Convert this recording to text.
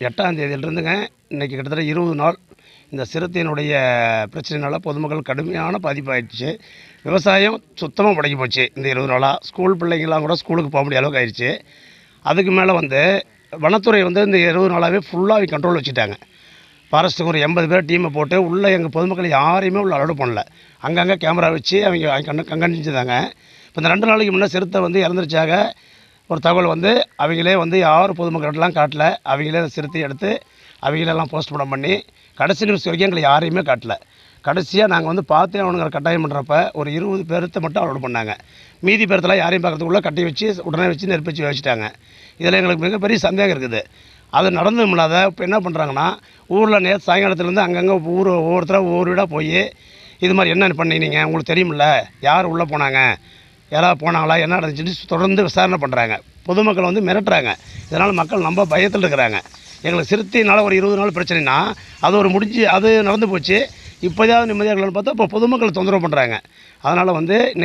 எட்டாம் தேதியிலிருந்துங்க இன்றைக்கி கிட்டத்தட்ட 20 நாள் இந்த சிறுத்தையினுடைய பிரச்சனைனால பொதுமக்கள் கடுமையான பாதிப்பாயிடுச்சு. விவசாயம் சுத்தமாக முடங்கி போச்சு. இந்த 20 நாளாக ஸ்கூல் பிள்ளைங்களாம் கூட ஸ்கூலுக்கு போக முடியாத அளவுக்கு ஆயிடுச்சு. அதுக்கு மேலே வனத்துறை இந்த 20 நாளாகவே ஃபுல்லாக கண்ட்ரோல் வச்சுட்டாங்க. ஃபாரஸ்ட்டுக்கு ஒரு 80 பேர் டீமை போட்டு உள்ளே எங்கள் பொதுமக்கள் யாரையுமே உள்ள அலோடு பண்ணல. அங்கங்கே கேமரா வச்சு அவங்க கண்காணிச்சுதாங்க. இப்போ இந்த 2 நாளைக்கு முன்னே சிறுத்தை இறந்துருச்சாக ஒரு தகவல் அவங்களே யாரும் பொதுமக்கள்லாம் காட்டல. அவங்களே சிறுத்தை எடுத்து அவங்களெல்லாம் போஸ்ட்மார்ட்டம் பண்ணி கடைசி நிமிஷம் வரைக்கும் எங்களை யாரையுமே காட்டல. கடைசியாக நாங்கள் பார்த்தே அவனுங்க கட்டாயம் பண்ணுறப்ப ஒரு 20 பேர்த்த மட்டும் அலோடு பண்ணாங்க. மீதி பேர்த்தெல்லாம் யாரையும் பார்க்கறதுக்குள்ளே கட்டி வச்சு உடனே வச்சு நெருப்பிச்சு வச்சுட்டாங்க. இதில் எங்களுக்கு மிகப்பெரிய சந்தேகம் இருக்குது. அது நடந்தும் இல்லாத இப்போ என்ன பண்ணுறாங்கன்னா, ஊரில் நேற்று சாயங்காலத்துலேருந்து அங்கங்கே ஒவ்வொருத்தராக ஒவ்வொரு வீடாக போய் இது மாதிரி என்னென்ன பண்ணினீங்க, உங்களுக்கு தெரியுமில்ல, யார் உள்ளே போனாங்க, யாராவது போனாங்களா, என்ன நடந்துச்சுன்னு தொடர்ந்து விசாரணை பண்ணுறாங்க. பொதுமக்கள் மிரட்டுறாங்க. இதனால் மக்கள் ரொம்ப பயத்தில் இருக்கிறாங்க. எங்களுக்கு சிறுத்தையினால் ஒரு 20 நாள் பிரச்சனைனா அது முடிஞ்சு அது நடந்து போச்சு. இப்போதாவது நிம்மதியாக இருக்கலாம்னு பார்த்தா இப்போ பொதுமக்கள் தொந்தரவு பண்ணுறாங்க. அதனால் இன்னைக்கு